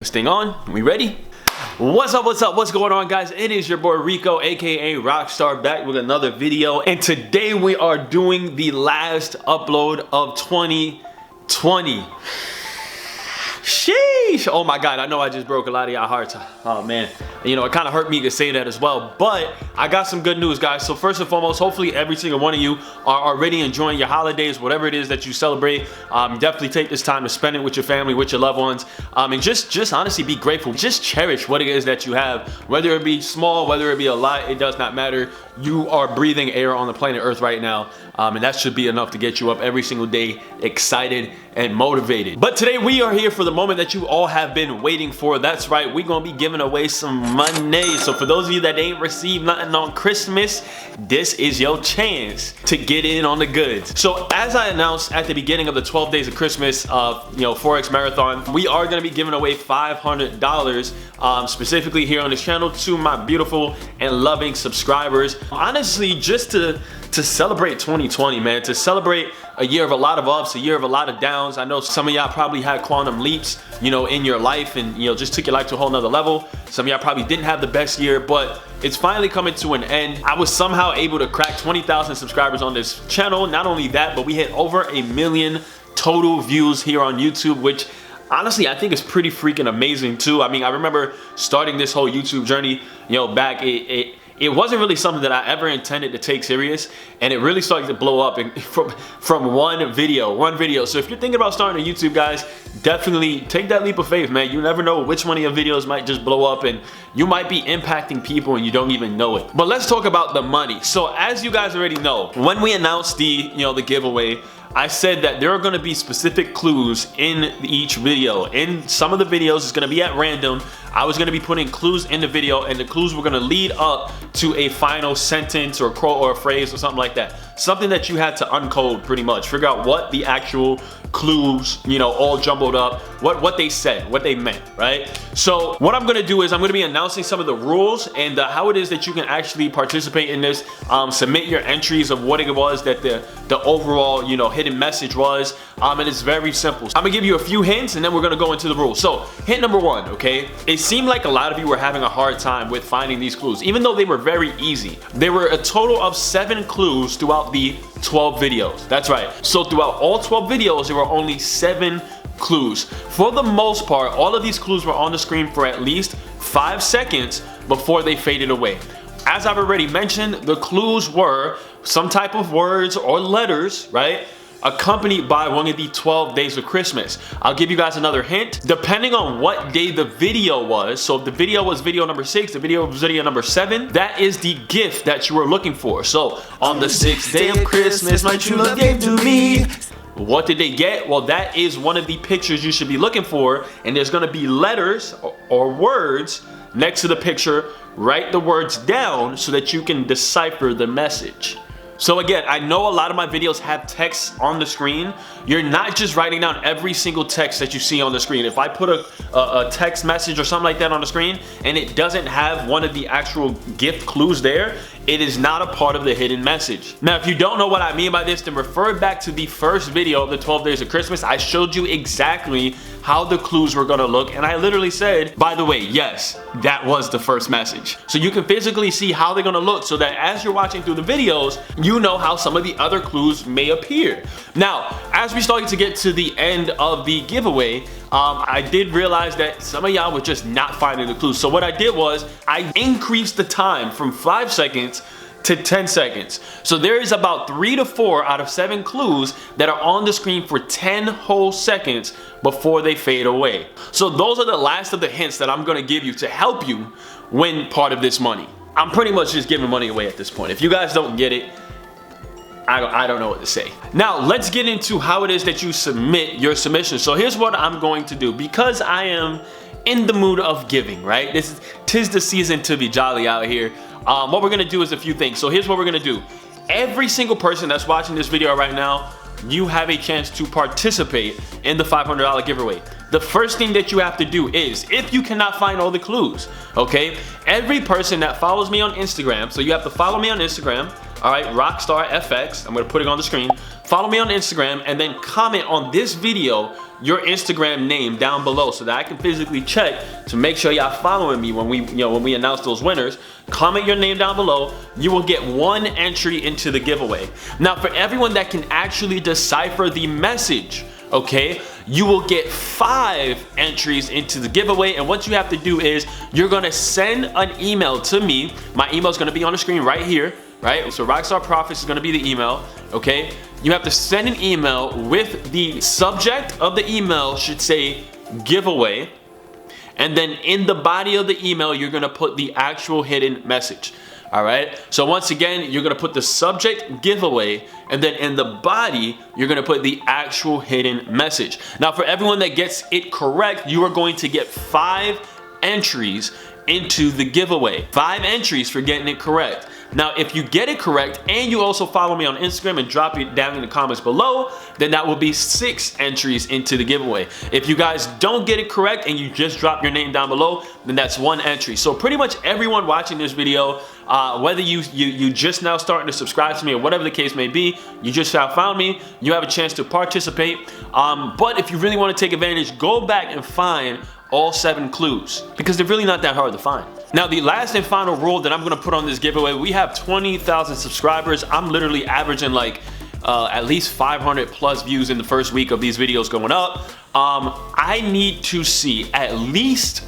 this thing on. We ready? What's up, what's going on, guys? It is your boy Rico, aka Rockstar, back with another video, and today we are doing the last upload of 2020. Sheesh! Oh my god, I know I just broke a lot of y'all hearts. Oh man, you know, it kind of hurt me to say that as well, but I got some good news, guys. So first and foremost, hopefully every single one of you are already enjoying your holidays, whatever it is that you celebrate. Definitely take this time to spend it with your family, with your loved ones, and just honestly be grateful. Just cherish what it is that you have, whether it be small, whether it be a lot, it does not matter. You are breathing air on the planet Earth right now, and that should be enough to get you up every single day, excited and motivated. But today we are here for the moment that you all have been waiting for. That's right, we're gonna be giving away some money. So for those of you that ain't received nothing on Christmas, this is your chance to get in on the goods. So as I announced at the beginning of the 12 days of Christmas, Forex Marathon, we are gonna be giving away $500 specifically here on this channel to my beautiful and loving subscribers. Honestly, just to celebrate 2020, man, to celebrate a year of a lot of ups, a year of a lot of downs. I know some of y'all probably had quantum leaps, you know, in your life, and you know, just took your life to a whole nother level. Some of y'all probably didn't have the best year, but it's finally coming to an end. I was somehow able to crack 20,000 subscribers on this channel. Not only that, but we hit over 1 million total views here on YouTube, which honestly, I think it's pretty freaking amazing too. I mean, I remember starting this whole YouTube journey, you know, back, it wasn't really something that I ever intended to take serious, and it really started to blow up from one video. So if you're thinking about starting a YouTube, guys, definitely take that leap of faith, man. You never know which one of your videos might just blow up, and you might be impacting people and you don't even know it. But let's talk about the money. So as you guys already know, when we announced the giveaway, I said that there are going to be specific clues in each video. In some of the videos, it's going to be at random. I was going to be putting clues in the video, and the clues were going to lead up to a final sentence or quote or a phrase or something like that. Something that you had to uncode, pretty much. Figure out what the actual clues, you know, all jumbled up, what they said, what they meant, right? So what I'm going to do is I'm going to be announcing some of the rules and how it is that you can actually participate in this. Submit your entries of what it was that the overall, you know, hidden message was, and it's very simple. I'm gonna give you a few hints, and then we're gonna go into the rules. So hint number one, okay, it seemed like a lot of you were having a hard time with finding these clues, even though they were very easy. There were a total of 7 clues throughout the 12 videos. That's right. So throughout all 12 videos, there were only 7 clues. For the most part, all of these clues were on the screen for at least 5 seconds before they faded away. As I've already mentioned, the clues were some type of words or letters, right, accompanied by one of the 12 days of Christmas. I'll give you guys another hint. Depending on what day the video was, so if the video was video number 6, the video was video number 7, that is the gift that you were looking for. So on the 6th day of Christmas, my true love gave to me. What did they get? Well, that is one of the pictures you should be looking for, and there's gonna be letters or words next to the picture. Write the words down so that you can decipher the message. So again, I know a lot of my videos have text on the screen. You're not just writing down every single text that you see on the screen. If I put a text message or something like that on the screen and it doesn't have one of the actual gift clues there, it is not a part of the hidden message. Now, if you don't know what I mean by this, then refer back to the first video of the 12 days of Christmas. I showed you exactly how the clues were gonna look, and I literally said, by the way, yes, that was the first message. So you can physically see how they're gonna look, so that as you're watching through the videos, you know how some of the other clues may appear. Now, as we started to get to the end of the giveaway, I did realize that some of y'all were just not finding the clues. So what I did was I increased the time from 5 seconds to 10 seconds. So there is about 3 to 4 out of 7 clues that are on the screen for 10 whole seconds before they fade away. So those are the last of the hints that I'm gonna give you to help you win part of this money. I'm pretty much just giving money away at this point. If you guys don't get it, I don't know what to say. Now let's get into how it is that you submit your submission. So here's what I'm going to do, because I am in the mood of giving, right? Tis the season to be jolly out here. What we're gonna do is a few things. So here's what we're gonna do. Every single person that's watching this video right now, you have a chance to participate in the $500 giveaway. The first thing that you have to do is, if you cannot find all the clues, okay, every person that follows me on Instagram, so you have to follow me on Instagram, all right, RockStarrFX. I'm gonna put it on the screen. Follow me on Instagram and then comment on this video your Instagram name down below so that I can physically check to make sure y'all following me when we announce those winners. Comment your name down below. You will get 1 entry into the giveaway. Now, for everyone that can actually decipher the message, okay, you will get 5 entries into the giveaway. And what you have to do is you're gonna send an email to me. My email is gonna be on the screen right here, right? So RockStarrProfits is gonna be the email, okay? You have to send an email with the subject of the email should say giveaway. And then in the body of the email, you're gonna put the actual hidden message. All right, so once again, you're gonna put the subject giveaway, and then in the body, you're gonna put the actual hidden message. Now, for everyone that gets it correct, you are going to get 5 entries into the giveaway. 5 entries for getting it correct. Now, if you get it correct and you also follow me on Instagram and drop it down in the comments below, then that will be 6 entries into the giveaway. If you guys don't get it correct and you just drop your name down below, then that's 1 entry. So pretty much everyone watching this video, whether you just now starting to subscribe to me or whatever the case may be, you just found me, you have a chance to participate. But if you really want to take advantage, go back and find all 7 clues because they're really not that hard to find. Now, the last and final rule that I'm gonna put on this giveaway, we have 20,000 subscribers. I'm literally averaging like at least 500 plus views in the first week of these videos going up. I need to see at least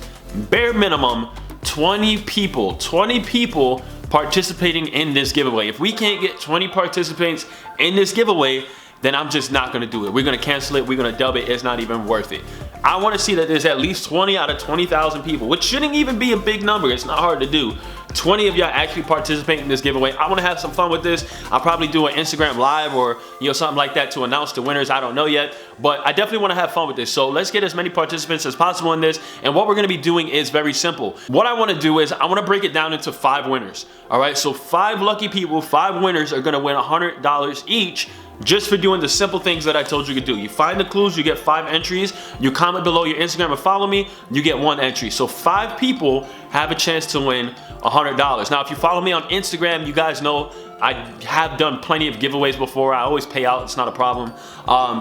bare minimum 20 people participating in this giveaway. If we can't get 20 participants in this giveaway, then I'm just not gonna do it. We're gonna cancel it, we're gonna dub it, it's not even worth it. I wanna see that there's at least 20 out of 20,000 people, which shouldn't even be a big number, it's not hard to do. 20 of y'all actually participate in this giveaway. I wanna have some fun with this. I'll probably do an Instagram live or something like that to announce the winners, I don't know yet, but I definitely wanna have fun with this. So let's get as many participants as possible in this, and what we're gonna be doing is very simple. What I wanna do is I wanna break it down into 5 winners, all right? So 5 lucky people, 5 winners are gonna win $100 each, just for doing the simple things that I told you to do. You find the clues, you get 5 entries. You comment below your Instagram and follow me, you get 1 entry. So 5 people have a chance to win $100. Now, if you follow me on Instagram, you guys know I have done plenty of giveaways before. I always pay out, it's not a problem.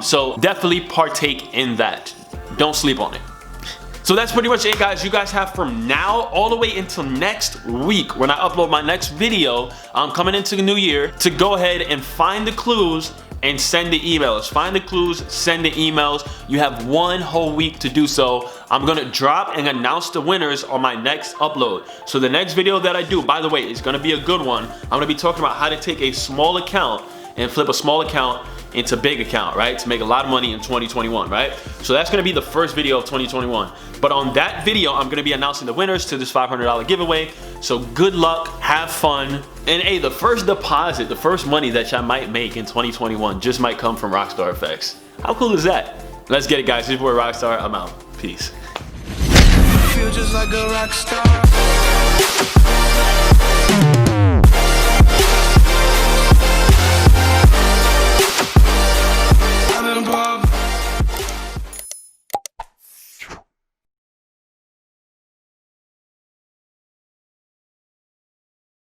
So definitely partake in that. Don't sleep on it. So that's pretty much it, guys. You guys have from now all the way until next week when I upload my next video coming into the new year to go ahead and find the clues and send the emails. Find the clues, send the emails. You have 1 whole week to do so. I'm gonna drop and announce the winners on my next upload. So the next video that I do, by the way, is gonna be a good one. I'm gonna be talking about how to take a small account and flip a small account into big account, right? To make a lot of money in 2021, right? So that's gonna be the first video of 2021. But on that video, I'm gonna be announcing the winners to this $500 giveaway. So good luck, have fun. And hey, the first deposit, the first money that y'all might make in 2021 just might come from RockStarrFX. How cool is that? Let's get it, guys. This is your boy RockStarr. I'm out. Peace. Feel just like a rock star.